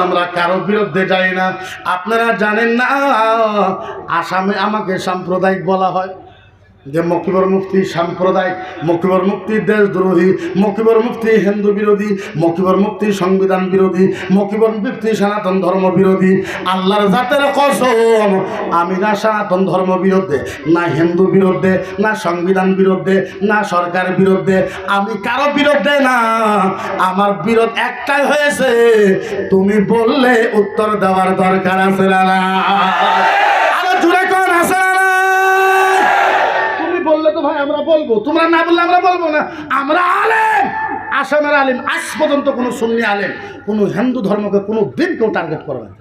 আমরা কারো বিরুদ্ধে যাই না। আপনারা জানেন না আসামে আমাকে সাম্প্রদায়িক বলা হয়, যে মকিবর মুফতি সাম্প্রদায়িক, মকিবর মুফতি দেশদ্রোহী, মকিবর মুফতি হিন্দু বিরোধী, মকিবর মুফতি সংবিধান বিরোধী, মকিবর মুফতি সনাতন ধর্ম বিরোধী। আল্লাহর জাতের কসম, আমি না সনাতন ধর্ম বিরুদ্ধে, না হিন্দু বিরুদ্ধে, না সংবিধান বিরুদ্ধে, না সরকার বিরুদ্ধে, আমি কারো বিরুদ্ধে না। আমার বিরোধ একটাই হয়েছে, তুমি বললে উত্তর দেওয়ার দরকার আছে না? আরো জোরে কোন আছে? বললে তো ভাই আমরা বলবো, তোমরা না বললে আমরা বলবো না। আমরা আলেম, আসামের আলেম। আজ পর্যন্ত কোনো সুন্নি আলেম কোনো হিন্দু ধর্মকে কোনো দিন কেউ টার্গেট করবে না,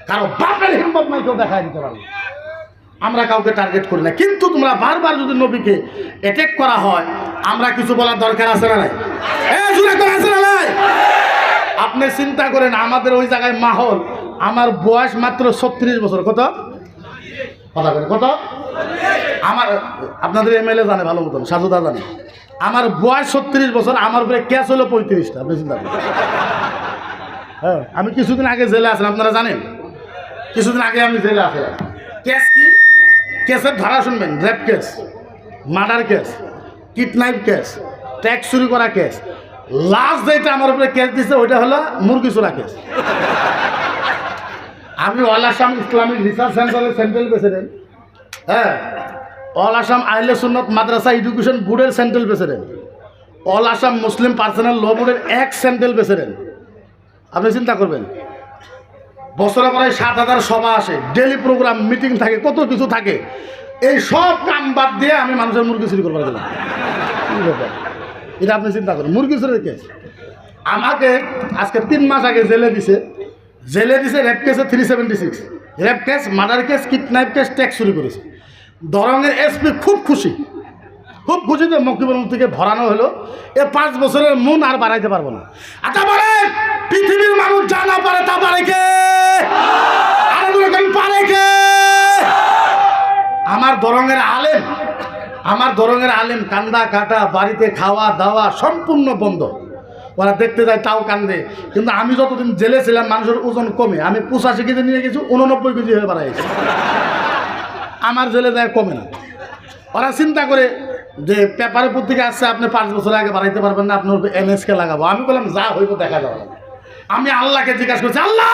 কারো বাপের হিম্মত নাই কেউ দেখায় দিতে পারবে। আমরা কাউকে টার্গেট করি না, কিন্তু তোমরা বারবার যদি নবীকে অ্যাটাক করা হয়, আমরা কিছু বলার দরকার আছে না নাই? আছে না নাই? আপনি চিন্তা করেন, আমাদের ওই জায়গায় মাহল, আমার বয়স মাত্র 36 বছর। কত কথা বলে? কত? আমার আপনাদের এমএলএ জানে ভালো মতন, সাজুদা জানে, আমার বয়স 36 বছর, আমার উপরে ক্যাশ হলো 35টা। আপনি চিন্তা করেন। হ্যাঁ, আমি কিছুদিন আগে জেলে আছেন, আপনারা জানেন, কিছুদিন আগে আমি জেলে আসলাম। কেস কি? কেসের ধারা শুনবেন: rape case, murder case, kidnap case, tax চুরি করা কেস। লাস্ট যেটা আমার উপরে কেস দিচ্ছে ওইটা হলো মুরগি চোরা কেস। আমি অল আসাম ইসলামিক রিসার্চ সেন্টারের সেন্ট্রাল প্রেসিডেন্ট, হ্যাঁ, অল আসাম আহলে সুন্নাত মাদ্রাসা এডুকেশন বোর্ডের সেন্ট্রাল প্রেসিডেন্ট, অল আসাম মুসলিম পার্সোনাল ল বোর্ডের এক্স সেন্ট্রাল প্রেসিডেন্ট। আপনি চিন্তা করবেন, বছরে প্রায় 7,000 সভা আসে, ডেলি প্রোগ্রাম, মিটিং থাকে, কত কিছু থাকে। এই সব কাম বাদ দিয়ে আমি মানুষের মুরগি চুরি করবার গেলাম। এটা আপনি চিন্তা করেন, মুরগি চুরির কেস। আমাকে আজকে 3 মাস আগে জেলে দিছে রেপ কেসে 376, rape case, murder case, kidnap case, tax চুরি করেছে। দরঙ্গের এসপি খুব খুশি যে মকিবুল মুফতিকে ভরানো হলো। 5 বছরের মন আর বাড়াইতে পারবো না। আচ্ছা বলেন, পৃথিবীর মানুষ যা না পারে তা পারে কে? পারে কে? আমার দরঙ্গের আলেম কান্দা কাটা, বাড়িতে খাওয়া দাওয়া সম্পূর্ণ বন্ধ। ওরা দেখতে যায় তাও কান্দে। কিন্তু আমি যতদিন জেলে ছিলাম মানুষের ওজন কমে, আমি 85 কেজি নিয়ে গেছি, 89 কেজি হয়ে বাড়াইছি। আমার জেলে যায় কমে না। ওরা চিন্তা করে যে পেপারে পত্রিকা আসছে, আপনি 5 বছর আগে বাড়াইতে পারবেন না, আপনার এনএসকে লাগাবো। আমি বললাম যা হইব দেখা যাবে। আমি আল্লাহকে জিজ্ঞাসা করছি, আল্লাহ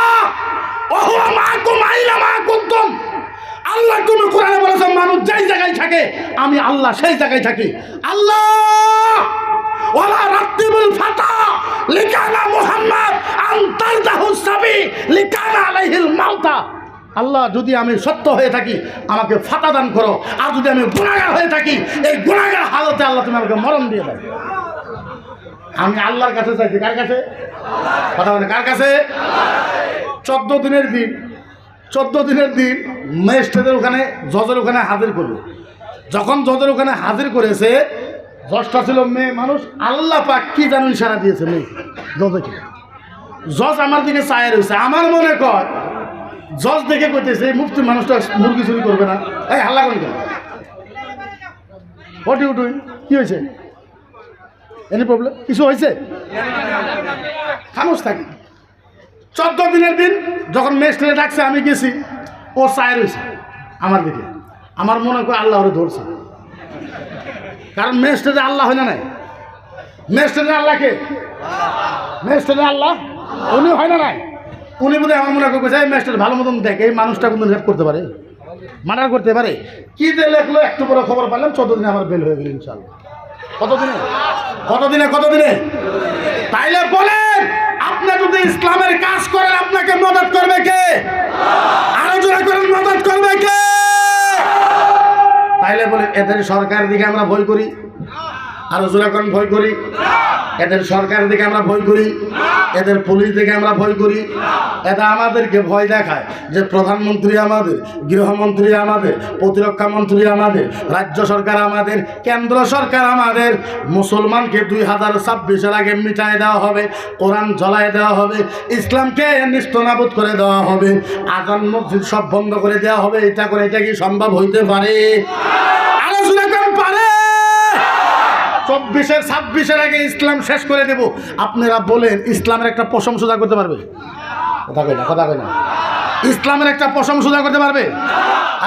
আল্লাহ তুমি কোরআনে বলেছো মানুষ যেই জায়গায় থাকে আমি আল্লাহ সেই জায়গায় থাকি। আল্লাহ ওয়ালা রাত্তিবুল ফাতা লিকানা মুহাম্মদ আনতারদাহু সাবি লিকানা আলাইহিল মাউতা। আল্লাহ যদি আমি সত্য হয়ে থাকি আমাকে ফাতা দান করো, আর যদি আমি গুনাহগার হয়ে থাকি এই গুনাহগার হালতে আল্লাহ তুমি আমাকে মরণ দিয়ে দাও। আমি আল্লাহর কাছে চাইছি। কার কাছে? কথা বলে কার কাছে? 14 দিনের দিন ম্যাজিস্ট্রেটের ওখানে, জজের ওখানে হাজির করলো। যখন জজের ওখানে হাজির করেছে, জজটা ছিল মেয়ে মানুষ। আল্লাহ পাক কি যেন ইশারা দিয়েছে মেয়ে জজকে। জজ আমার দিকে চায় রয়েছে। আমার মনে কয় জজ দেখে কইতেছে মুফতি মানুষটা মুরগি চুরি করবে না। এই হাল্লা করি কেন? উঠুই কি হয়েছে? Any problem? কিছু হয়েছে? খামোশ থাকি। 14 দিনের দিন যখন ম্যাজিস্ট্রেট ডাকছে, আমি গেছি, ও চায় রয়েছে আমার দিকে। আমার মনে করে আল্লাহ ওরে ধরছে, কারণ ম্যাজিস্ট্রেটে আল্লাহ হয় না নাই? ম্যাজিস্ট্রেটে আল্লাহকে, ম্যাজিস্ট্রেটে আল্লাহ উনি হয় না নাই? উনি বোধ হয় আমার মনে করে এই ম্যাজিস্ট্রেট ভালো মতন দেখে এই মানুষটা কিন্তু রেপ করতে পারে, মার্ডার করতে পারে। কি যে লেখলো, একটু পরে খবর পাইলাম 14 দিনে আমার বেল হয়ে গেল ইনশাআল্লাহ। কতদিনে? তাইলে বলেন, আপনি যদি ইসলামের কাজ করেন আপনাকে মদদ করবে কে? আরো জোরে করেন, মদদ করবে কে? তাইলে বলেন এদের সরকারের দিকে আমরা ভয় করি? আরো জোরে করেন, ভয় করি? এদের সরকারের দিকে আমরা ভয় করি? এদের পুলিশ দিকে আমরা ভয় করি? এটা আমাদেরকে ভয় দেখায় যে প্রধানমন্ত্রী আমাদের, গৃহমন্ত্রী আমাদের, প্রতিরক্ষা মন্ত্রী আমাদের, রাজ্য সরকার আমাদের, কেন্দ্র সরকার আমাদের। মুসলমানকে 2026-এর আগে মিটায় দেওয়া হবে, কোরআন জ্বলায় দেওয়া হবে, ইসলামকে নিস্তনাবুদ করে দেওয়া হবে, আজান মসজিদ সব বন্ধ করে দেওয়া হবে। এটা কি সম্ভব হইতে পারে? আলোচনা করেন পারে? 24-26-এর আগে ইসলাম শেষ করে দেব। আপনারা বলেন ইসলামের একটা প্রশংসা করতে পারবে? কথা কই না ইসলামের একটা পশম সোজা করতে পারবে?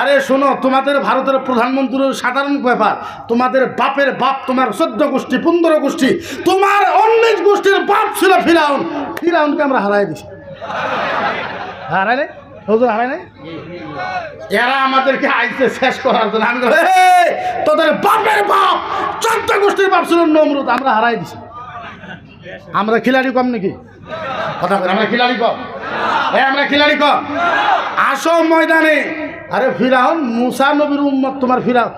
আরে শোনো, তোমাদের ভারতের প্রধানমন্ত্রীর সাধারণ ব্যাপার, তোমাদের বাপের বাপ, তোমার 14 গোষ্ঠী 15 গোষ্ঠী, তোমার 19 গোষ্ঠীর বাপ ছিল ফিরাউন। ফিরাউনকে আমরা হারাই দিছি। হারাই নাই হুজুর, হারাই নাই। এরা আমাদেরকে আইসে শেষ করার জন্য। আমি তোদের বাপের বাপ 14 গোষ্ঠীর বাপ ছিল নমরুদ, আমরা হারাই দিছি। আমরা খিলাড়ি কম নাকি? কথা বলে আমরা খিলাড়ি কম? আমরা খিলাড়ি কম? আসো ময়দানে। আরে ফিরাউন মুসা নবীর উম্মত, তোমার ফিরাউন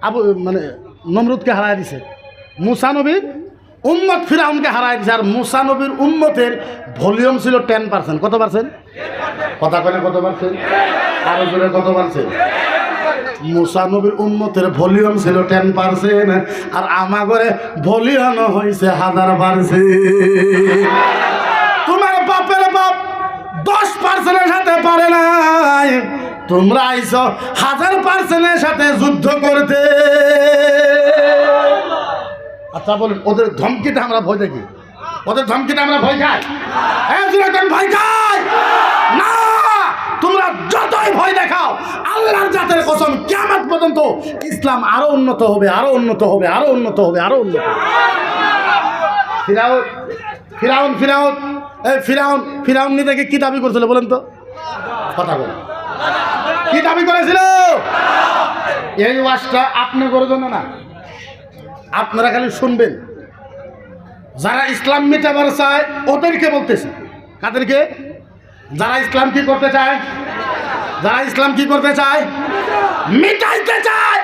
আবু মানে নমরুদকে হারাই দিছে। মুসা নবীর উম্মত ফিরাউনকে হারাই দিছে। আর মুসা নবীর উম্মতের ভলিউম ছিল 10%। কত পার্সেন্ট? কথা বলে কত পার্সেন্ট? আরো জোরে কত পার্সেন্ট? মুসা নবীর উম্মতের ভলিউম ছিল 10%, আর আমাগরে ভলিউম হয়েছে 1000%। তোমার বাপের বাপ 10%-এর সাথে পারে নাই, তোমরা আইছো 1000%-এর সাথে যুদ্ধ করতে। আচ্ছা বলুন, ওদের ধমকিতে আমরা ভয় দেখি? ওদের ধমকিতে আমরা ভয় খাই? হ্যাঁ ভয় খাই না। তোমরা যতই ভয় দেখাও, আল্লাহর জাতের কসম, কিয়ামত পর্যন্ত ইসলাম আরো উন্নত হবে, আরো উন্নত হবে, আরো উন্নত হবে, আরো উন্নত হবে। ফিরাউন ফিরাউন ফিরাউন এই ফিরাউন ফিরাউন নিজেকে কি দাবি করেছিল বলেন তো? কথা বলেন, কি দাবি করেছিল? এই ওয়াজটা আপনি করে জন্য না, আপনারা খালি শুনবেন। যারা ইসলাম মিটাবার চায় ওদেরকে বলতেছে। কাদেরকে? যারা ইসলাম কি করতে চায়, যারা ইসলাম কি করতে চায়, মিটাইতে চায়,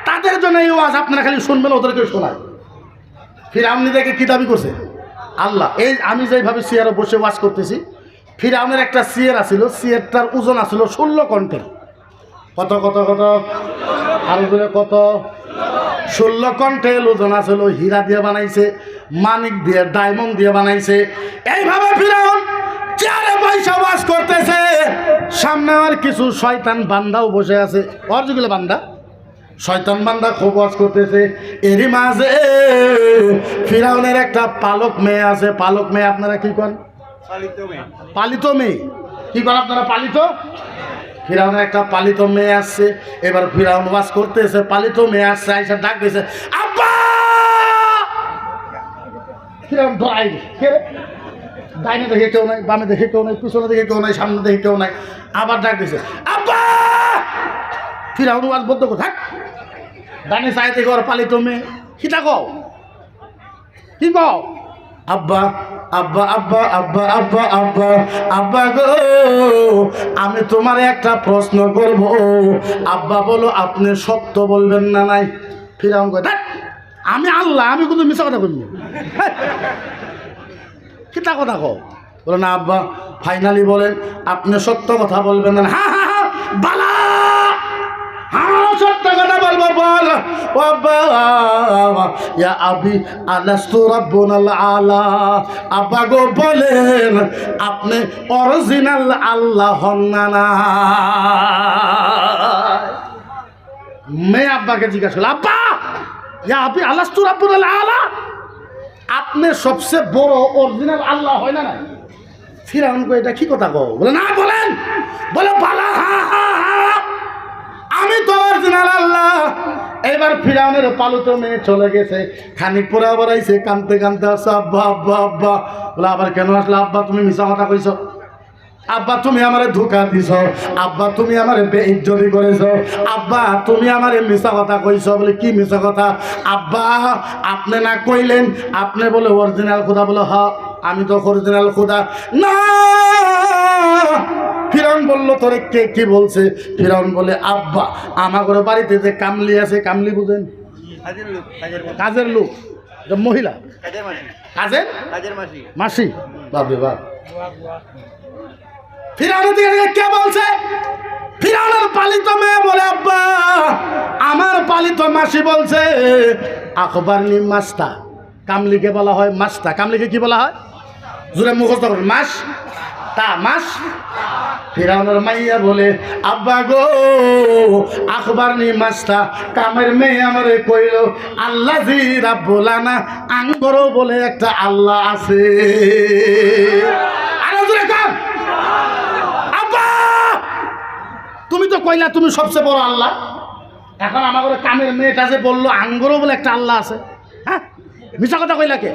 তাদের জন্য এই ওয়াজ। আপনারা খালি শুনবেন, ওদেরকে শোনায়। ফিরাউন নিজেকে কি দাবি করছে? আল্লাহ। এই আমি যেভাবে চেয়ারে বসে ওয়াজ করতেছি, ফিরাউনের একটা চেয়ার আছিল, চেয়ারটার ওজন আছিল 16 কন্টেল। কত কত কত? আরো জোরে কত? 16 কন্টেল ওজন আছিল। হীরা দিয়ে বানাইছে, মানিক দিয়ে, ডায়মন্ড দিয়ে বানাইছে। এইভাবে ফিরাউন চেয়ারে পয়সা ওয়াজ করতেছে। সামনে আর কিছু শয়তান বান্দাও বসে আছে, ওর যেগুলো বান্দা, শয়তান বান্দা খুব ওয়াজ করতেছে। এরই মাঝে ফিরাউনের একটা পালক মেয়ে আছে। পালক মেয়ে আপনারা কি করেন? পালিত মেয়ে। কি করেন আপনারা? পালিত। ফিরাউনের একটা পালিত মেয়ে আসছে। এবার ফিরাউন ওয়াজ করতেছে, পালিত মেয়ে আসছে, আইসা ডাক দিয়েছে, আব্বা। ফিরাউন ধরাই দিচ্ছে। ডাইনে দেখে কেউ নাই, বামে দেখে কেউ নাই, পিছনে দেখে কেউ নাই, সামনে দেখে কেউ নাই। আবার ডাক দিয়েছে, আব্বা। ফিরাউন ওয়াজ বদ্ধ করে থাক। ডানে চাই দেখে ওর পালিত মেয়ে। কিতা কও? কি কও? আব্বা আব্বা আব্বা আব্বা আব্বা আব্বা আব্বা গো, আমি তোমার একটা প্রশ্ন করব। আব্বা বলো, আপনি সত্য বলবেন না নাই? ফিরাউন কয়, দেখ আমি আল্লাহ, আমি কিন্তু মিছা কথা বলবো। কিতা কথা কও? বলো না আব্বা, ফাইনালি বলেন, আপনি সত্য কথা বলবেন না? হ্যাঁ হ্যাঁ হ্যাঁ বালা, হ্যাঁ সত্য কথা বলবো, বল। আব্বা ইয়া আবি আলাস্তু রাব্বুনাল আলা। আব্বা গো বলেন, আপনি অরিজিনাল আল্লাহ হন না? মেয়ে আব্বাকে জিজ্ঞাসা করল, আব্বা ইয়া আবি আলাস্তু রাব্বুনাল আলা, আপনি সবচেয়ে বড় অরিজিনাল আল্লাহ হয় না? ফিরাউন কো, এটা কি কথা কও? বলে না, বলেন। বলে বালা, হ্যাঁ হ্যাঁ হ্যাঁ আমি তো অরিজিনাল আল্লাহ। এবার ফিরাউনের পালিত মেয়ে চলে গেছে। খানিক পরে আবার আইছে, কানতে কানতে আসছে, আব্বা আব্বা আব্বা। বলে আবার কেন আসলে? আব্বা তুমি মিছা কথা কইছ, আব্বা তুমি আমারে ধোঁকা দিছ, আব্বা তুমি আমারে বেইজ্জতি করেছ, আব্বা তুমি আমারে মিছা কথা কইছ। বলে কি মিছা কথা? আব্বা আপনি না কইলেন আপনি বলে অরিজিনাল খোদা? বলে হ্যাঁ আমি তো অরিজিনাল খোদা। না। ফিরাউন বলল, তোরে কে কি বলছে? ফিরাউন বলে, আব্বা আমার বাড়িতে যে কামলি আছে, কামলি বুঝেন? কাজের লোক, মহিলা, কাজের মাসি। বাপরে বাপ। ফিরাউনের দিকে কে বলছে? ফিরাউনের পালিত মেয়ে বলে, আব্বা আমার পালিত মাসি বলছে। আখবারনি মাস্তা। কামলিকে বলা হয় মাস্তা। কামলিকে কি বলা হয়? জোরে মুখস্থ করুন, মাস তা মাস। ফিরাউনের মাইয়া বলে, আব্বা গো আখবারনি মাস্তা, কামের মেয়ে আমারে কইল আল্লাহ জি রাব্বুল আনা, আঙ্গরও বলে একটা আল্লাহ আছে। আরো জোরে কাম। কইলা তুমি সবচেয়ে বড় আল্লাহ। এখন আমার কামের মেয়েটা যে বললো আঙ্গুরও বলে একটা আল্লাহ আছে, হ্যাঁ মিছা কথা কইলা কে?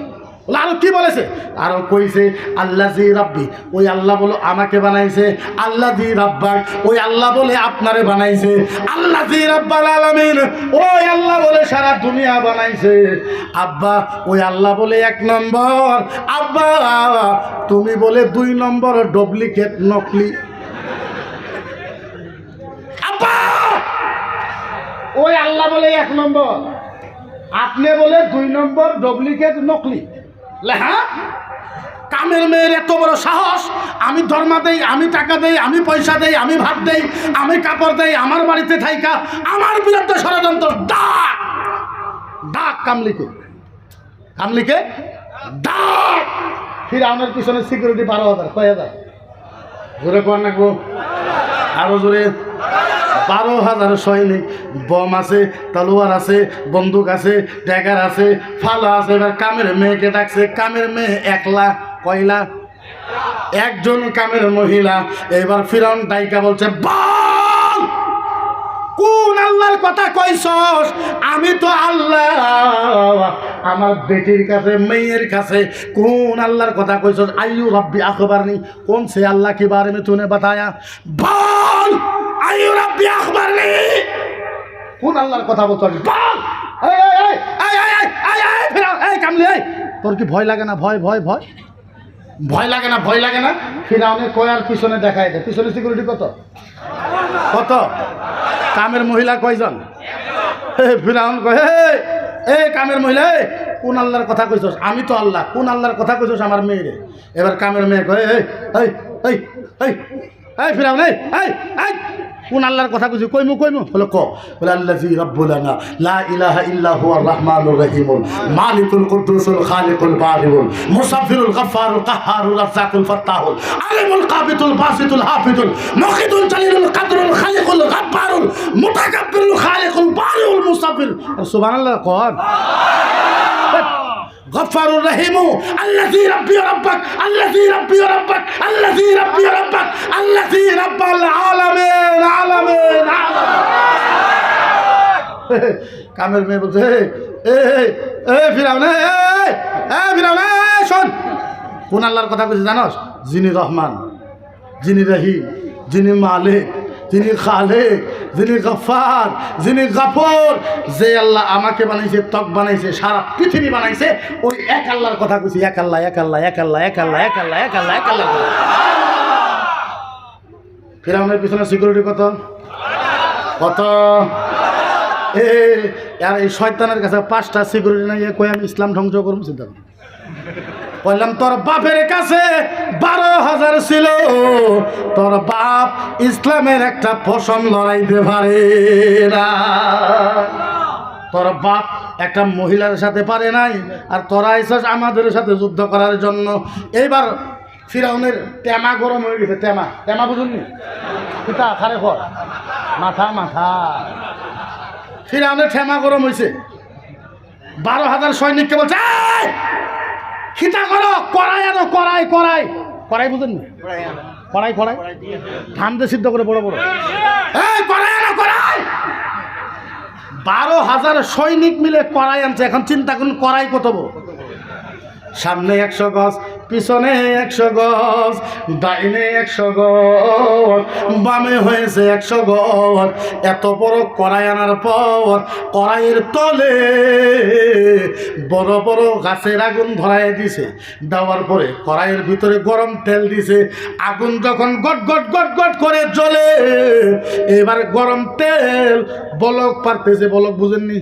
বলে আরো কি বলেছে? আরো কইছে আল্লাহ জি রাব্বি, ওই আল্লাহ বলো আমাকে বানাইছে। আল্লাহ জি রাব্বাক, ওই আল্লাহ বলে আপনারে বানাইছে। আল্লাহ জি রাব্বাল আলামিন, ওই আল্লাহ বলে সারা দুনিয়া বানাইছে। আব্বা ওই আল্লাহ বলে 1 নম্বর, আব্বা তুমি বলে 2 নম্বর ডুপ্লিকেট নকলি। আব্বা ওই আল্লাহ বলে 1 নম্বর, আপনি বলে 2 নম্বর ডুপ্লিকেট নকলি। হ্যাঁ, কামের মেয়ের এত বড় সাহস! আমি ধর্মা দেই, আমি টাকা দেই, আমি পয়সা দেই, আমি ভাত দেই, আমি কাপড় দেই, আমার বাড়িতে থাইকা আমার বিরুদ্ধে ষড়যন্ত্র। ডাক ডাক কামলিকে, কামলিকে ডাক। ফিরআউনের পিছনে সিকিউরিটি 12,000, কয় হাজার? জোরে কর না গো, আরো জোরে। 12,000 সৈনিক, বম আছে, তলোয়ার আছে, বন্দুক আছে, ড্যাগার আছে, ফালা আছে। এবার কামের মেয়েকে ডাকছে। কামের মেয়ে 1 লাখ, কয়লা? একজন কামের মহিলা। এবার ফিরআউন ডাইকা বলছে, বল কোন আল্লাহর কথা কইছস? আমি তো আল্লাহ আমার বেটির কাছে, মেয়ের কাছে কোন আল্লাহর কথা কইছস? আইয়ু রব্বি আখবারনি, কোন সে अल्लाह के बारे में तूने बताया? বল আইয়ু রব্বি আখবারনি, কোন আল্লাহর কথা বলছস? বল। এই এই এই এই এই এই ফিরআউন, এই কামলি, এই তোর কি ভয় লাগে না? ভয় ভয় ভয় ভয় লাগে না? ভয় লাগে না? ফিরআউনের কয়ার পিছনে দেখায় দেয়। পিছনে সিকিউরিটি কত? কত? কামের মহিলা কয়জন? ফিরআউন কয়, এ কামের মহিলা, কোন আল্লাহর কথা কইছস? আমি তো আল্লাহ, কোন আল্লাহর কথা কইছস আমার মেয়েরে? এবার কামের মেয়ে কয়, এই এই এই এই এই ফিরআউন, এই এই এই কোন আল্লাহর কথা কইছস? কইমু কইমু। বলে ক। বলে আল্লাযী রাব্বুনা লা ইলাহা ইল্লা হুয়ার রাহমানুর রহিমুল মালিকুল কুদ্দুসুল খালিকুল বারিউল মুসাফিরুল গফফারুল কাহ্হারুল রাজ্জাকুল ফাত্তাহুল আলিমুল কাবিতুল বাসিতুল হাফিজুল মুকিদুল জালিলুল কাদরুল খালিকুল গফফারুল মুতাকাব্বিরুল খালিকুল বারিউল মুসাফির। সুবহানাল্লাহ কর। গফফারুর রহিমু আল্লাযী রাব্বি ওয়া রাব্বাক, আল্লাযী রাব্বি ওয়া রাব্বাক, আল্লাযী রাব্বি ওয়া রাব্বাক, আল্লাযী রাব্বাল আলামিন আলামিন আলামিন। কামের মেয়ে বলছে, ফিরআউন, ফিরআউন শোন, কোন আল্লাহর কথা কইছে জানোস? যিনি রহমান, যিনি রহিম, যিনি মালিক, যিনি খালেক, যিনি গফফার, যিনি গফুর। যে আল্লাহ আমাকে বানাইছে, তক বানাইছে, সারা পৃথিবী বানাইছে, ওই এক আল্লাহর কথা কইছি। এক আল্লাহ, এক আল্লাহ, এক আল্লাহ, এক আল্লাহ, এক আল্লাহ, এক আল্লাহ, এক আল্লাহ। ফিরআউনের পিছনে সিকিউরিটি কত? কত? আর এই শয়তানের কাছে 5টা সিকিউরিটি নাই, কই আমি ইসলাম ধ্বংস করব? চিন্তা কর। বললাম তোর বাপের কাছে 12,000 ছিল, তোর বাপ ইসলামের একটা পশম লড়াইতে পারে না। তোর বাপ একটা মহিলার সাথে পারে নাই, আর তোরা এসেছ আমাদের সাথে যুদ্ধ করার জন্য। এইবার ফিরআউনের টেমা গরম হয়ে গেছে। টেমা, টেমা বুঝুননি? পিতা খারে খর, মাথা মাথা। ফিরআউনের টেমা গরম হয়েছে। 12,000 সৈনিককে বলছে, খিতা করো, কড়াই আনো, কড়াই কড়াই কড়াই বুঝেন না? কড়াই কড়াই ধান দিয়ে সিদ্ধ করে বড় বড়, কড়াই আনো কড়াই। 12,000 সৈনিক মিলে কড়াই আনছে। এখন চিন্তা করুন কড়াই কত বড়। সামনে 100 গজ, পিছনে 100 গজ, ডাইনে 100 গজ, বামে হয়েছে 100 গজ। এত বড় কড়াই আনার পর কড়াইয়ের তলে বড় বড় গাছের আগুন ধরায় দিছে। দেওয়ার পরে কড়াইয়ের ভিতরে গরম তেল দিছে। আগুন যখন গট গট গট গট করে জ্বলে, এবার গরম তেল বলক পারতেছে। বলক বুঝেননি?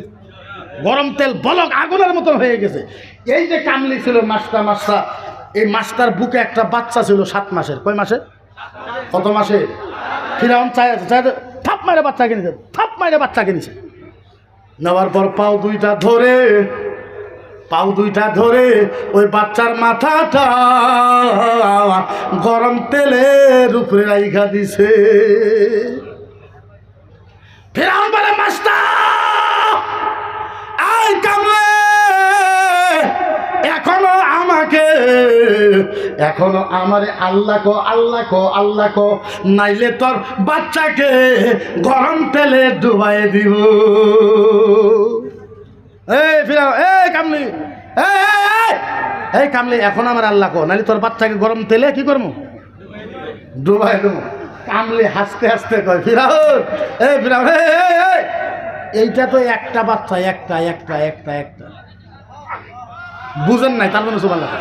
গরম তেল বলক আগুনের মতন হয়ে গেছে। এই যে কামলি ছিল মাস্টার, এই মাস্টার বুকে একটা বাচ্চা ছিল 7 মাসের। কয় মাসে? কত মাসে? ফিরআউন চাই থাপ মাইরে বাচ্চা কিনেছে, থাপ মাইরে বাচ্চা কিনেছে। নেওয়ার পর পাও দুইটা ধরে ওই বাচ্চার মাথাটা গরম তেলের উপরে রাইখা দিছে। ফিরআউন বলে, মাস্টার এই কামলে এখনো আমাকে, এখনো আমারে আল্লাহ কো, আল্লাহ কো, আল্লাহ কো, নাইলে তোর বাচ্চাকে গরম তেলে ডুবাই দিব। এই ফিরাও, এই কামলি, এই কামলি, এখন আমার আল্লাহ কো, নাইলে তোর বাচ্চাকে গরম তেলে কি করবো? ডুবাই দেবো। কামলি হাসতে হাসতে কয়, ফিরাউন, এই ফিরাউন, এইটা তো একটা বাচ্চা, একটা একটা একটা একটা, বুঝেন নাই? তার মানে সুবহানাল্লাহ।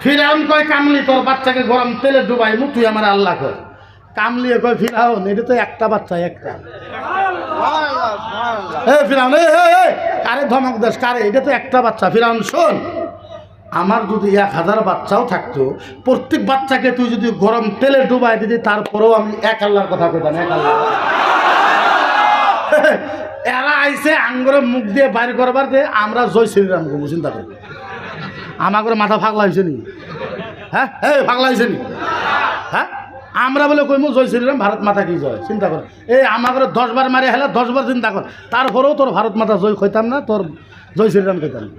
ফিরাউন কয়, কামলি তোর বাচ্চাকে গরম তেলে ডুবাই মু, তুই আমার আল্লাহ কয়। কামলি কয়, ফিরাউন এটা তো একটা বাচ্চা, একটা। ফিরাউন, কারে ধমক দেশ, কারে? এটা তো একটা বাচ্চা। ফিরাউন শোন, আমার যদি 1000 বাচ্চাও থাকতো, প্রত্যেক বাচ্চাকে তুই যদি গরম তেলে ডুবাই দিতি, তারপরেও আমি এক আল্লাহর কথা কইতাম, এক আল্লাহ। এরা আইসে আঙ্গুরে মুখ দিয়ে বাইর করবার যে আমরা জয় শ্রীরাম করবো, চিন্তা করি। আমাকে মাথা ফাগলা হয়েছে নি? হ্যাঁ, এই ফাগলা হয়েছে নি? হ্যাঁ, আমরা বলে কইমু জয় শ্রীরাম, ভারত মাতা কি জয়, চিন্তা কর। এই আমাকে 10 বার মারি হেলে 10 বার চিন্তা কর, তারপরেও তোর ভারত মাতা জয় কইতাম না, তোর জয় শ্রীরাম কইতাম না।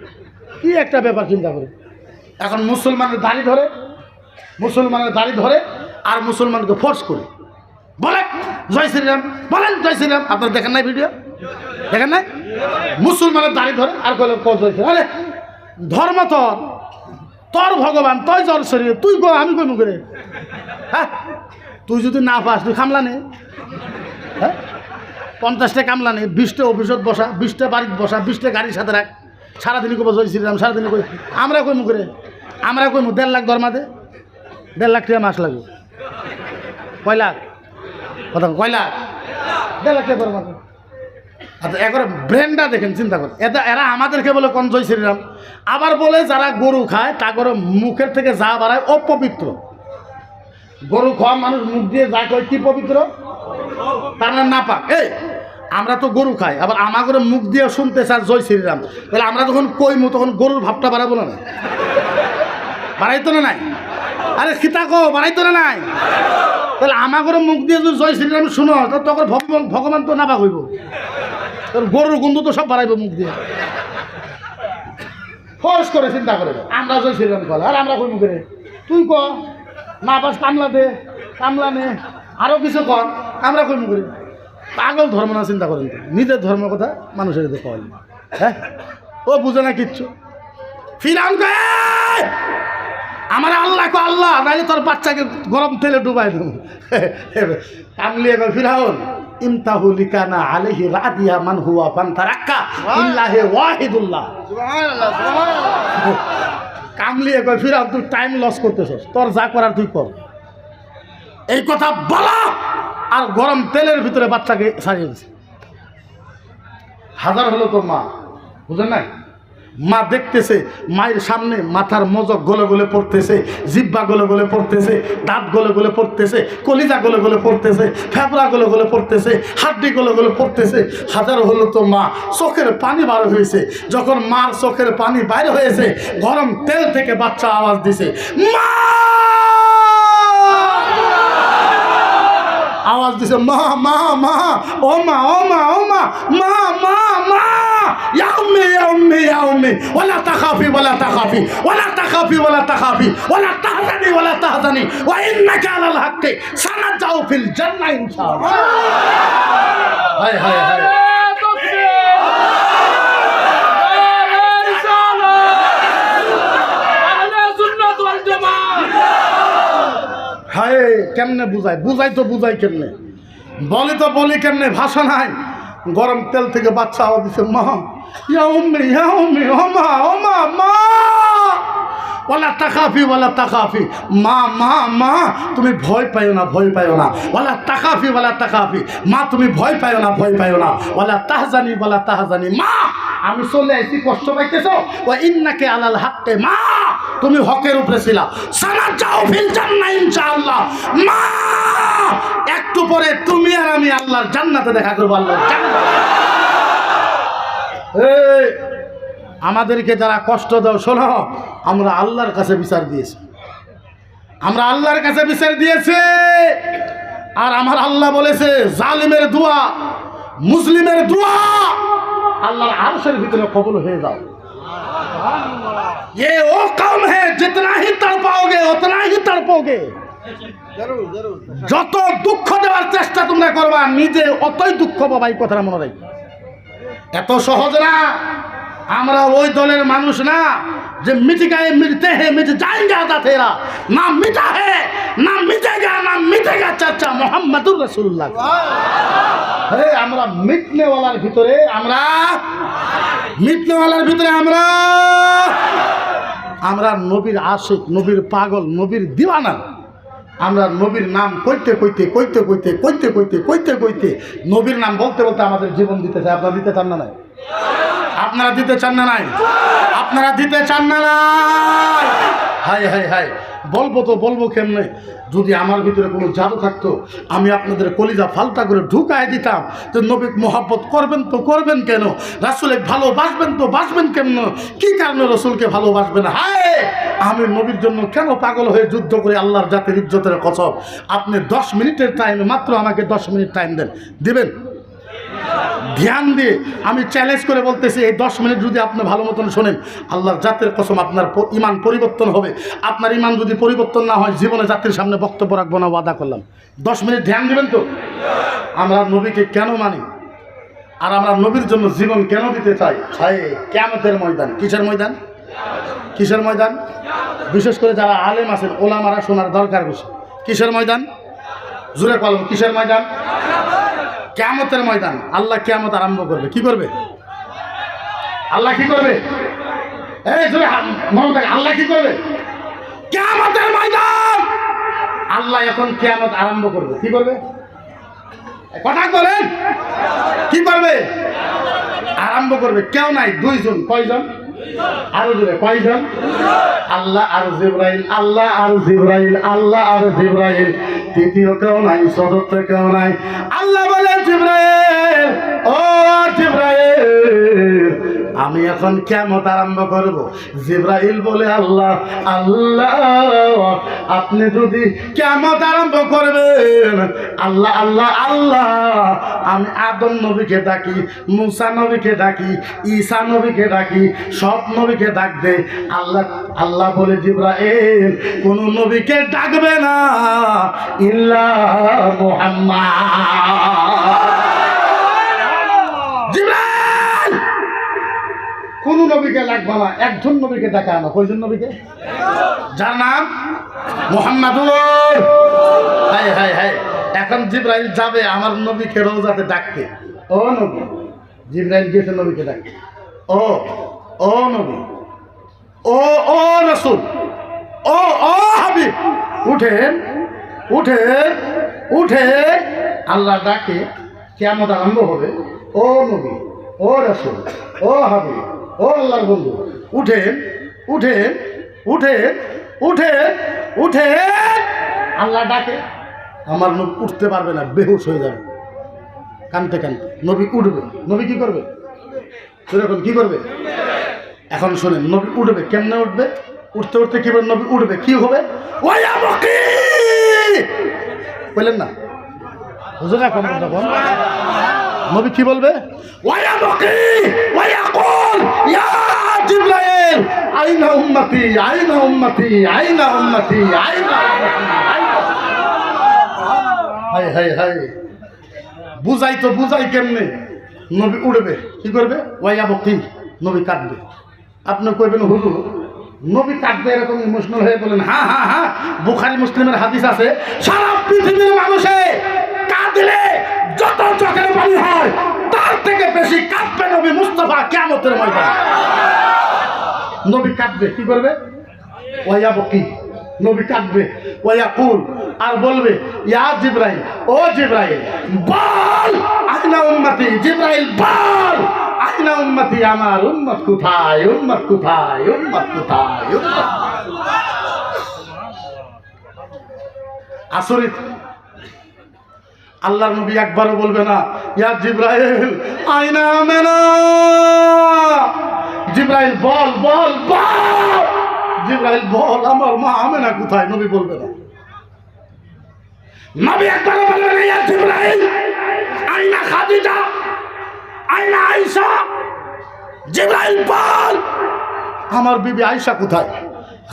কি একটা ব্যাপার, চিন্তা করে। এখন মুসলমানের দাড়ি ধরে, মুসলমানের দাড়ি ধরে আর মুসলমানকে ফোর্স করে বলে জয় শ্রীরাম, বলেন জয় শ্রীরাম। আপনার দেখেন নাই ভিডিও? দেখেন নাই? মুসলমানের দাড়ি ধরে আর কইল জয় শ্রীরাম। আরে ধর্ম তোর, তোর ভগবান, তুই জয় শ্রীরাম, তুই গো, আমি কই মুখে। হ্যাঁ, তুই যদি না পাস তুই কামলা নে। হ্যাঁ, 50টা কামলা নে, 20টা অফিসত বসা, 20টা বাড়িতে বসা, 20টা গাড়ির সাথে রাখ, সারাদিনই কব জয় শ্রীরাম, সারাদিনই কই। আমরা কই মুখে, আমরা কই মুখ 1.5 লাখ ধর্মাতে, 1.5 লাখ টাকা মাস লাগবে। কয় লাখ? কথা কয় লাখ? 1.5 লাখ টাকা ধর্মাতে। আচ্ছা, একবার ব্রেনটা দেখেন, চিন্তা করেন। এরা আমাদেরকে বলে কোন জয় শ্রীরাম, আবার বলে যারা গরু খায় তা করে মুখের থেকে যা বাড়ায় অপবিত্র। গরু খাওয়া মানুষ মুখ দিয়ে যা কয় কি পবিত্র, তার না পাক। এই আমরা তো গরু খাই, আবার আমাদের মুখ দিয়ে শুনতে চাই জয় শ্রীরাম, তাহলে আমরা যখন কইমু তখন গরুর ভাবটা বাড়াবো না? বাড়াইতো না নাই? আরে সীতা কো, বাড়াইতো না নাই? তাহলে আমাদের মুখ দিয়ে যদি জয় শ্রীরাম শুনো, তখন ভগবান তো না পাক হইব, গরুর গন্ধ তো সব বাড়াইব মুখ দিয়ে। ফোর্স করে, চিন্তা করে আমরা জয় শ্রীরাম কল, আর আমরা কই মুখে তুই ক না পাস কামলা দে, কামলা নে, আরো কিছু কর, আমরা কই মুখে। পাগল ধর্ম না, চিন্তা করেন তো। নিজের ধর্মের কথা মানুষের দিতে কয়। হ্যাঁ, ও বুঝে না কিচ্ছু। ফিরাউন কয়, আমার আল্লাহ কো আল্লাহ, নাইলে তোর বাচ্চাকে গরম তেলে ডুবাই দেবো। কামলিয়ে কয়, ফিরাউন ইমতাহু লিকানা আলাইহি রাদিয়া মান হুয়া ফান্তারাক্কা ইল্লাহি ওয়াহিদুল্লাহ। সুবহানাল্লাহ, সুবহানাল্লাহ। কামলিয়ে কয়, ফিরাউন তুই টাইম লস করতেছস, তোর যা করার তুই কর। এই কথা বলা আর গরম তেলের ভিতরে বাচ্চাকে সারিয়ে দিচ্ছে। হাজার হলো তো মা, বুঝেন নাই? মা দেখতেছে, মায়ের সামনে মাথার মজক গলে গলে পড়তেছে, জিব্বা গলে গলে পড়তেছে, দাঁত গলে গলে পড়তেছে, কলিজা গলে গলে পড়তেছে, ফেফড়া গলে গলে পড়তেছে, হাড্ডি গলে গলে পড়তেছে। হাজার হলো তো মা, চোখের পানি বার হয়েছে। যখন মার চোখের পানি বাইরে হয়েছে, গরম তেল থেকে বাচ্চা আওয়াজ দিছে, মা আওয়াজ দিছে, মা মা মা, ও মা ও মা ও মা, মা মা মা, ইয়া উম্মি ইয়া উম্মি ইয়া উম্মি, ওয়ালা তাখাফি ওয়ালা তাখাফি, ওয়ালা তাখাফি ওয়ালা তাখাফি, ওয়ালা তাহজানি ওয়ালা তাহজানি, ওয়া ইন্নাকা আলাল হাক্কি সানাজাউ ফিল জান্নাহ ইনশাআল্লাহ। হায় হায় হায়, হায় কেমনে বুঝাই, বুঝাই তো বুঝাই কেমনে, বলে তো বলি কেমনে, ভাষা নাই। গরম তেল থেকে বাচ্চা আওয়াজ দিচ্ছে, মা ইয়া উম্মি ইয়া উম্মি, ও মা ও মা মা, ওয়ালা তাখাফি ওয়ালা তাখাফি, মা মা মা তুমি ভয় পাইও না, ভয় পাইও না, ওয়ালা তাখাফি ওয়ালা তাখাফি, মা তুমি ভয় পাইও না, ভয় পাইও না, ওয়ালা তাহজানি ওয়ালা তাহজানি, মা আমি চলে আইছি, কষ্ট পাইতেছো, ওয়া ইন্নাকা আলাল হাক্কি, মা তুমি হকের উপরে ছিলা, সানাজাউ ফিল জান্নাহ ইনশাআল্লাহ, মা একটু পরে তুমি আর আমি আল্লাহর জান্নাতে দেখা করব, আল্লাহর জান্নাত। এই আমাদেরকে যারা কষ্ট দাও, শোনো, আমরা আল্লাহর কাছে বিচার দিয়েছি, আমরা আল্লাহর কাছে বিচার দিয়েছি। আর আমার আল্লাহ বলেছে, জালিমের দোয়া মুসলিমের দোয়া আল্লাহর আরশের ভিতরে কবুল হয়ে যাও। ये वो कौम है जितना ही तड़पाओगे उतना ही तड़पोगे। যত দুঃখ দেওয়ার চেষ্টা তোমরা করবা নিজে অতই দুঃখ পাবা। এই কথাটা মনে রাখবে। এত সহজ না। আমরা ওই দলের মানুষ না যে মিট গায়ে মিটতে हैं मिट जाएंगे आधा तेरा ना मिटा है ना मिटेगा ना मिटेगा चाचा मोहम्मदुर रसूलुल्लाह। अरे আমরা মিটনেওয়ালার ভিতরে আমরা নবীর আশিক, নবীর পাগল, নবীর দিওয়ানা। আমরা নবীর নাম কইতে নবীর নাম বলতে বলতে আমাদের জীবন দিতে চাই। আপনারা দিতে চান না নাই? আপনারা দিতে চান না নাই? আপনারা দিতে চান না নাই? হাই হাই হাই, বলবো কেমনে? যদি আমার ভিতরে কোনো জাদু থাকতো আমি আপনাদের কলিজা ফালতা করে ঢুকায় দিতাম। তো নবী মোহাব্বত করবেন তো করবেন কেন? রাসূলকে ভালোবাসবেন তো বাসবেন কেমন? কি কারণে রসুলকে ভালোবাসবেন? হায়, আমি নবীর জন্য কেন পাগল হয়ে যুদ্ধ করে আল্লাহর জাতির ইজ্জতের কসম। আপনি 10 মিনিটের টাইমে, মাত্র আমাকে 10 মিনিট টাইম দেন, দিবেন? ধ্যান দিয়ে আমি চ্যালেঞ্জ করে বলতেছি, এই 10 মিনিট যদি আপনি ভালো মতন শোনেন, আল্লাহর জাতের কসম আপনার ইমান পরিবর্তন হবে। আপনার ইমান যদি পরিবর্তন না হয়, জীবনে জাতির সামনে বক্তব্য রাখবো না, ওয়াদা করলাম। 10 মিনিট ধ্যান দিবেন তো? আমরা নবীকে কেন মানি আর আমরা নবীর জন্য জীবন কেন দিতে চাই? হায়, কিয়ামতের ময়দান। কিসের ময়দান? কিসের ময়দান? বিশেষ করে যারা আলেম আছেন, ওলামারা শোনার দরকার বেশি। কিসের ময়দান? জোরে বলুন, কিসের ময়দান? কিয়ামতের ময়দান। আল্লাহ কিয়ামত আরম্ভ করবে। কি করবে? আল্লাহ কি করবে? এই জোরে মনে থাকে, আল্লাহ কি করবে? কিয়ামতের ময়দান। আল্লাহ এখন কিয়ামত আরম্ভ করবে। কি করবে? কথা বলেন, কি করবে? আরম্ভ করবে। কেউ নাই, 2 জন। কয়জন? আরো জোরে, কয়জন? আল্লাহ আর জিবরাইল, আল্লাহ আর জিবরাইল, আল্লাহ আর জিবরাইল। তৃতীয় কেউ নাই, চতুর্থ কেউ নাই। আল্লাহ বলেন, জিবরাইল, ও জিবরাইল, আমি এখন কিয়ামত আরম্ভ করব। জিবরাইল বলে, আল্লাহ আল্লাহ, আপনি যদি কিয়ামত আরম্ভ করবেন, আল্লাহ আল্লাহ আল্লাহ, আমি আদম নবীকে ডাকি, মুসা নবীকে ডাকি, ঈসা নবীকে ডাকি, সব নবীকে ডাকবে। আল্লাহ বলে, জিবরাইল কোন নবীকে ডাকবে না, ইল্লা মুহাম্মদ। জিবরাইল কোন নবীকে ডাকবে না, একজন নবীকে ডাকা না। কয়জন নবীকে? যার নাম মুহাম্মাদুর। হাই হাই হাই, এখন জিবরাইল যাবে আমার নবীকে রওজাতে ডাকতে। ও নবী, জিবরাইল গেছে নবীকে ডাকতে। ও নবী, ও রাসূল, ও হাবিব, উঠেন উঠেন উঠেন। আল্লাহ ডাকে, কিয়ামত আরম্ভ হবে। ও নবী, ও রাসূল, ও হাবিব, ও আল্লাহর বন্ধু, উঠেন উঠেন উঠেন উঠেন উঠেন। আল্লাহ ডাকে, আমার নবী উঠতে পারবে না, বেহুশ হয়ে যাবে কানতে কানতে। নবী উঠবে। নবী কি করবে? সেরকম কি করবে? এখন শোনেন, নবী উঠবে। কেমনে উঠবে? উঠতে উঠতে কি বলবে? নবী উঠবে, কি হবে? বললেন না বুঝলেন? এখন তখন নবী কি বলবে? জিবরাইল, আইনা উম্মতি, আইনা উম্মতি, আইনা উম্মতি, আইনা। হাই হাই হাই, বুঝাই তো বুঝাই কেমনে? নবী উঠবে, কি করবে? ওয়াইয়াবকি, নবী কাঁদবে। আপনি কইবেন, হুজুর নবী কাঁদবে এরকম ইমোশনাল হয়ে বলেন? হ্যাঁ হ্যাঁ হ্যাঁ, বুখারী মুসলিমের হাদিস আছে, সারা পৃথিবীর মানুষে কাঁদলে যত চোখের পানি হয় তার থেকে বেশি কাঁদবে নবী মুস্তাফা কিয়ামতের ময়দানে। নবী কাঁদবে, কি করবে? ওয়াইয়াবকি, নবী কাঁদবে। ওয়ায়াকুল, আর বলবে, ইয়া জিবরাইল, ও জিবরাইল বল, আইনা উম্মতি। জিবরাইল বল, আইনা উম্মতি, আমার উম্মত কোথায়, উম্মত কোথায়, উম্মত কোথায়, উম্মত। আচরিত, আল্লাহর নবী একবারও বলবে না, ইয়া জিবরাইল আইনা আমেনা। জিবরাইল বল বল বল, জিবরাইল বল, আমার মা আমেনা কোথায়? নবী বলবে না। নবী একবারও বলবে না, ইয়া জিবরাইল আইনা খাদিজা, আইনা আয়েশা। জিবরাইল বল, আমার বিবি আয়েশা কোথায়,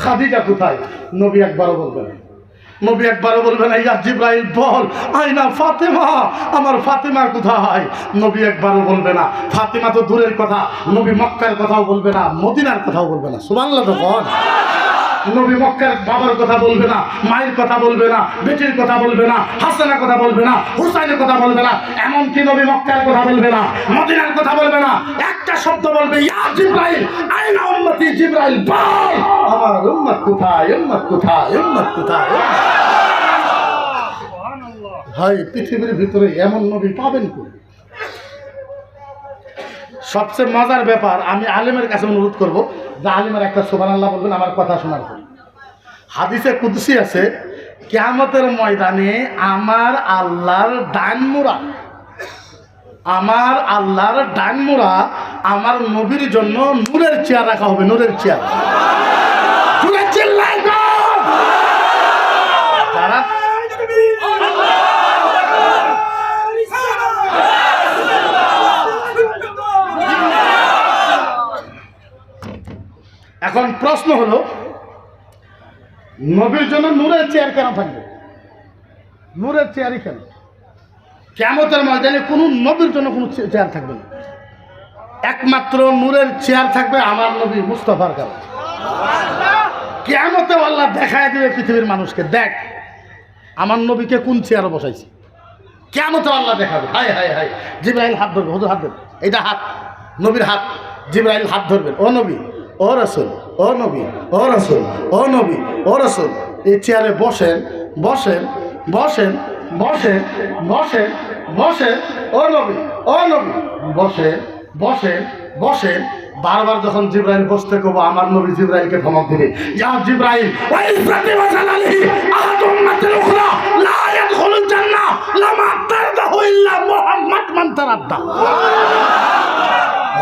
খাদিজা কোথায়? নবী একবারও বলবেন না। নবী একবারও বলবেন না ইয়া জিবরাইল বল আইনা ফাতেমা, আমার ফাতেমা কোথায়? নবী একবারও বলবে না। ফাতেমা তো দূরের কথা, নবী মক্কার কথাও বলবে না, মদিনার কথাও বলবে না। সুবহানাল্লাহ তখন নবী মক্কার বাবার কথা বলবে না, মায়ের কথা বলবে না, বেটির কথা বলবে না, হাসানের কথা বলবে না, হুসাইনের কথা বলবে না, এমনকি নবী মক্কার কথা বলবে না, মদিনার কথা বলবে না। একটা শব্দ বলবে ইয়া জিবরাইল আইনা উম্মতি, জিবরাইল বল আমার উম্মত কোথায়, উম্মত কোথায়, উম্মত কোথায়। ভাই পৃথিবীর ভিতরে এমন নবী পাবেন কই? সবচেয়ে মজার ব্যাপার, আমি আলেমের কাছে অনুরোধ করব যে আলেমের একটা সুবহানাল্লাহ বলবেন আমার কথা শোনার পর। হাদিসে কুদসি আছে, কিয়ামতের ময়দানে আমার আল্লাহর ডানমুরা, আমার আল্লাহর ডানমুরা আমার নবীর জন্য নূরের চেয়ার রাখা হবে, নূরের চেয়ার। জোরে চিল্লাই গো যারা এখন প্রশ্ন হলো নবীর জন্য নূরের চেয়ার কেন থাকবে? নূরের চেয়ারই কেন? কিয়ামতের ময়দানে কোনো নবীর জন্য কোনো চেয়ার থাকবে না, একমাত্র নূরের চেয়ার থাকবে আমার নবী মুস্তাফার কাছে। কিয়ামতে আল্লাহ দেখায় দিবে পৃথিবীর মানুষকে, দেখ আমার নবীকে কোন চেয়ারে বসাইছে। কিয়ামতে আল্লাহ দেখাবে। হায় হায় হায়, জিবরাইল হাত ধরবে, হুজুর হাত ধরবে, এইটা হাত নবীর হাত, জিবরাইল হাত ধরবেন, ও নবী, ও রাসূল, ও নবী, ও রাসূল, ও নবী, ও রাসূল, এই চেয়ারে বসেন, বসেন, বসেন, বসেন, বসেন, বসেন, ও নবী, ও নবী, বসেন, বসেন, বসেন। বারবার যখন জিবরাইল বসতে কব আমার নবী জিবরাইলকে ধমক দিবে, ইয়া জিবরাইল ওয়া ইজ্জাতি ওয়া জালালিহি আহাদু উম্মাতিল উখরা লা ইয়াদখুলুল জান্নাহ লামা তারদাহু ইল্লা মুহাম্মাদ মান তারাদ্দা।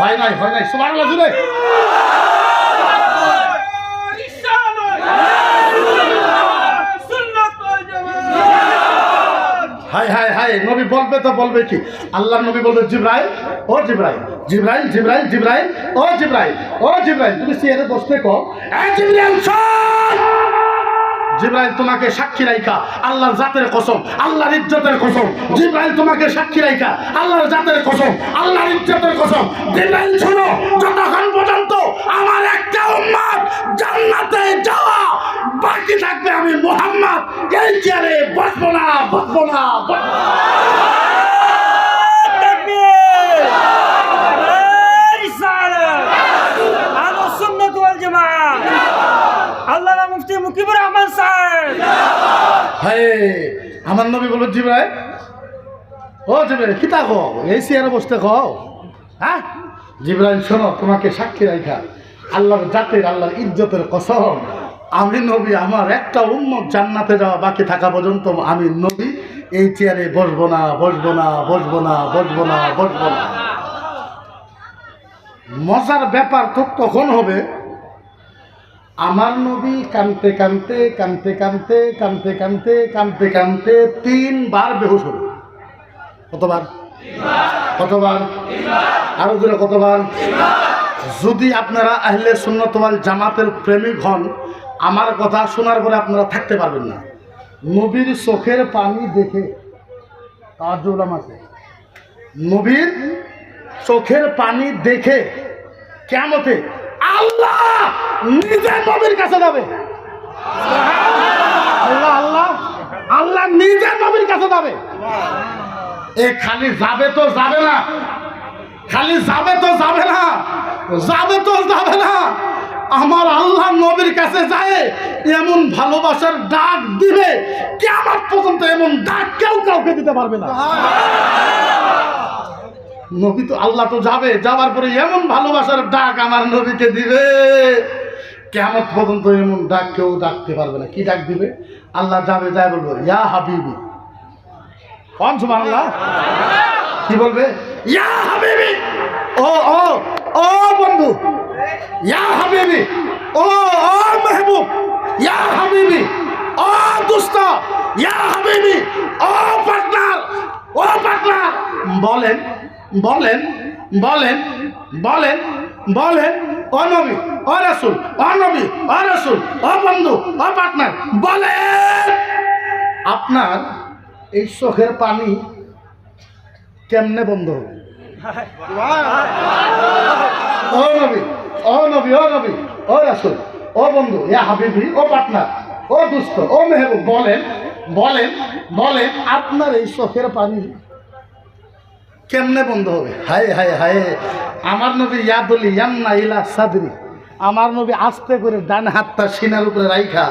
হয় নাই, হয় নাই, সুবহানাল্লাহ জুড়ে। হাই হাই হাই, নবী বলবে তো বলবে কি? আল্লাহর নবী বলবে জিবরাইল, ও জিবরাইল, জিবরাইল, জিবরাইল, জিবরাইল, ও জিবরাইল, ও জিবরাইল, তুমি চেয়ারে বসতে কও, এই জিবরাইল শোন, জিবরাইল তোমাকে সাক্ষী রাইখা আল্লাহর জাতের কসম, আল্লাহর ইজ্জতের কসম, জিবরাইল তোমাকে সাক্ষী রাইখা আল্লাহর জাতের কসম, আল্লাহর ইজ্জতের কসম, জিবরাইল শোনো, যতক্ষণ পর্যন্ত আমার একটা উম্মত জান্নাতে যাওয়া বাকি থাকবে আমি মুহাম্মদ এই চেয়ারে বসবো না, বসবো না, বসবো না। আমার নবী বলল জিবরাইল, ও জিবরাইল কিতা কও, এই চেয়ারে বসতে কও? হ্যাঁ জিবরাইল শোনো, তোমাকে সাক্ষী রাখা আল্লাহর জাতের, আল্লাহর ইজ্জতের কসম, আমি নবী আমার একটা উম্মত জান্নাতে যাওয়া বাকি থাকা পর্যন্ত আমি নবী এই চেয়ারে বসবো না, বসবো না, বসবো না, বসবো না, বসবো না। মজার ব্যাপার তো তখন হবে আমার নবী কানতে কানতে কানতে কানতে কানতে কানতে কানতে কানতে 3 বার বেহুশ হবে। কতবার? কতবার? আরো জোরে কতবার? যদি আপনারা আহলে সুন্নাত ওয়াল জামাতের প্রেমিক হন, আমার কথা শোনার পরে আপনারা থাকতে পারবেন না। নবীর চোখের পানি দেখে তাজ্জুব আছে, নবীর চোখের পানি দেখে কিয়ামতে আল্লাহ নিজে নবীর কাছে যাবে। আল্লাহ আল্লাহ আল্লাহ নিজে নবীর কাছে যাবে। এ খালি যাবে তো যাবে না, খালি যাবে তো যাবে না, যাবে তো যাবে না, আমার আল্লাহ নবীর কাছে যায় এমন ভালোবাসার ডাক দিবে কিয়ামত পর্যন্ত এমন ডাক কেউ কাউকে দিতে পারবে না। নবী তো আল্লাহ তো যাবে, যাওয়ার পরে এমন ভালোবাসার ডাক আমার নবীকে দিবে কিয়ামত পর্যন্ত এমন ডাক কেউ ডাকতে পারবে না। কি ডাক দিবে? আল্লাহ যাবে, যায় বলবো ইয়া হাবিবি। কোন সুবহানাল্লাহ? কি বলবে? ইয়া হাবিবি, ও ও ও বন্ধু, ইয়া হাবিবি, ও ও মেহবুব, ইয়া হাবিবি, ও দোস্ত, ইয়া হাবিবি, ও পার্টনার, ও পার্টনার। বলেন বলেন বলেন বলেন বলেন, ও ও নবী, ও রাসূল, ও নবী, ও রাসূল, ও বন্ধু, ও পার্টনার, বলেন আপনার এই চোখের পানি কেমনে বন্ধ হবে? ও নবী, ও নবী, ও নবী, ও রাসূল, ও বন্ধু, ইয়া হাবিবি, ও পার্টনার, ও দোস্ত, ও মেহবুব, বলেন বলেন বলেন আপনার এই চোখের পানি কেমনে বন্ধ হবে? হায় হায় হায়, আমার নবী ইয়াদুলি ইয়ান্না ইলা সাদরি, আমার নবী আস্তে করে ডান হাতটা সিনার উপরে রাইখা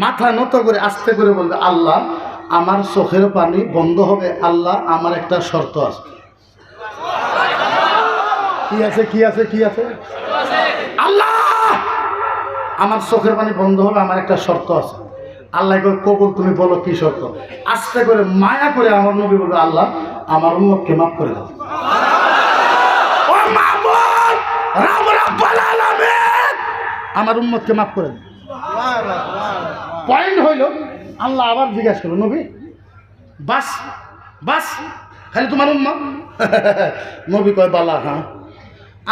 মাথা নত করে আস্তে করে বলবে, আল্লাহ আমার চোখের পানি বন্ধ হবে, আল্লাহ আমার একটা শর্ত আছে। কি আছে কি আছে কি আছে? আল্লাহ আমার চোখের পানি বন্ধ হবে, আমার একটা শর্ত আছে। আল্লাহ কই কবুল, তুমি বলো কি শর্ত? আস্তে করে মায়া করে আমার নবী বলবে, আল্লাহ আমার উম্মতকে মাফ করে দাও। ও মাবুদ রব রব্বুল আলামিন, আমার উম্মতকে মাফ করে দাও। পয়েন্ট হইল, আল্লাহ আবার জিজ্ঞাসা করলো, নবী বাস বাস খালি তোমার উম্মত? নবী কয় বালা, হ্যাঁ।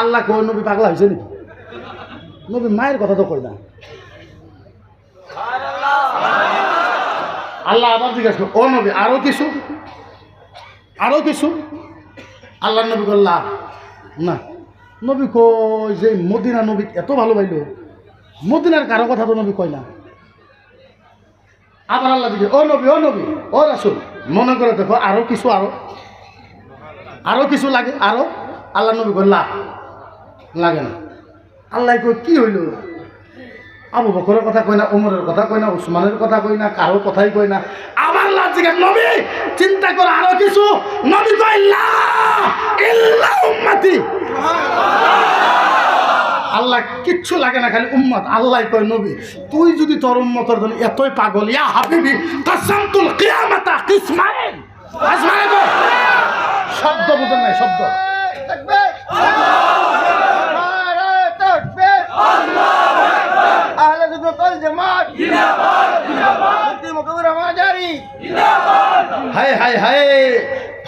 আল্লাহ কয় নবী পাগলা হয়েছে নাকি? নবী মায়ের কথা তো কই না। আল্লাহ আবার জিজ্ঞাসা করো, ও নবী আরো কিছু, আরো কিছু? আল্লাহ নবী বললা না। নবী কই যে মদিনা নবী এত ভালো পাইল, মদিনার কারো কথা তো নবী কয় না। আবার আল্লাহ জিজ্ঞেস, ও নবী, ও নবী, ও রাসূল, মনে করে দেখো আরো কিছু, আরো আরো কিছু লাগে আরো? আল্লাহ নবী বললা লাগে না। আল্লাহ কই কি হইল? আবু বকরের কথা কই না, ওমরের কথা কই না, উসমানের কথা কই না, কারো কথাই কই না। আমার লাজিকে নবী চিন্তা করে আরো কিছু? নবী কই লা ইল্লা উম্মতি। আল্লাহ কিচ্ছু লাগে না, খালি উম্মত। আল্লাহ কয় নবী তুই যদি তোর উম্মতের জন্য এতই পাগল, ইয়া হাবিবি কাসামতুল কিয়ামাতা কিসমাইন। আসমানে কো শব্দ বুঝেন নাই, শব্দ হায় হায় হায়,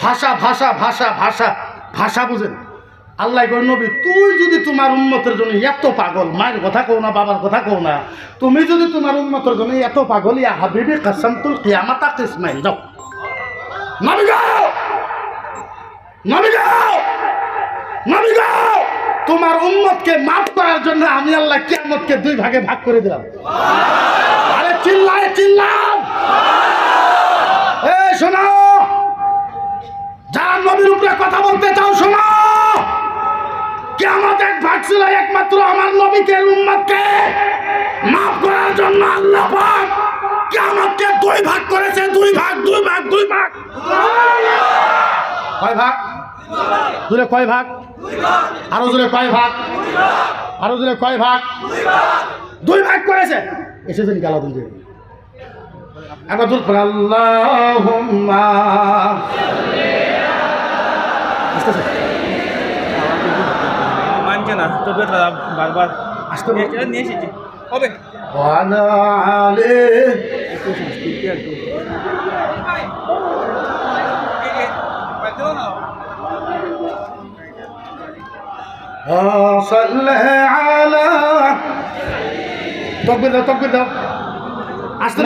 ভাষা ভাষা ভাষা ভাষা ভাষা বুঝেন। আল্লাহ কই নবী তুই যদি তোমার উম্মতের জন্য এত পাগল, মায়ের কথা কও না, বাবার কথা কও না, তুমি যদি তোমার উম্মতের জন্য এত পাগল, ইয়া হাবিবি কাসামতুল কিয়ামাতা কিসমাইন, যাও নবী যাও, নবী যাও, নবী যাও। তোমার উম্মতকে মাফ করার জন্য আমি আল্লাহ কিয়ামতকে দুই ভাগে ভাগ করে দিলাম। আরে চিল্লায় চিল্লাম। এই শোনো, যারা নবীর উপরে কথা বলতে চাও শোনো, কিয়ামত এক ভাগ ছিল একমাত্র আমার নবীকে উম্মতকে মাফ করার জন্য। আল্লাহ পাক কিয়ামতকে দুই ভাগ করেছে, দুই ভাগ দুই ভাগ দুই ভাগ। কয় ভাগ? জোরে কয় ভাগ? আরো জোরে কয় ভাগ? আরো জোরে কয় ভাগ? দুই ভাগ করেছে। এসেছেন কালা দুই দিন একবার জোর করে আল্লাহুম্মা মানছে না তো বারবার আসতে নিয়ে এসেছি হবে ওয়ালা আলে صلى على تكبير تكبير আসতে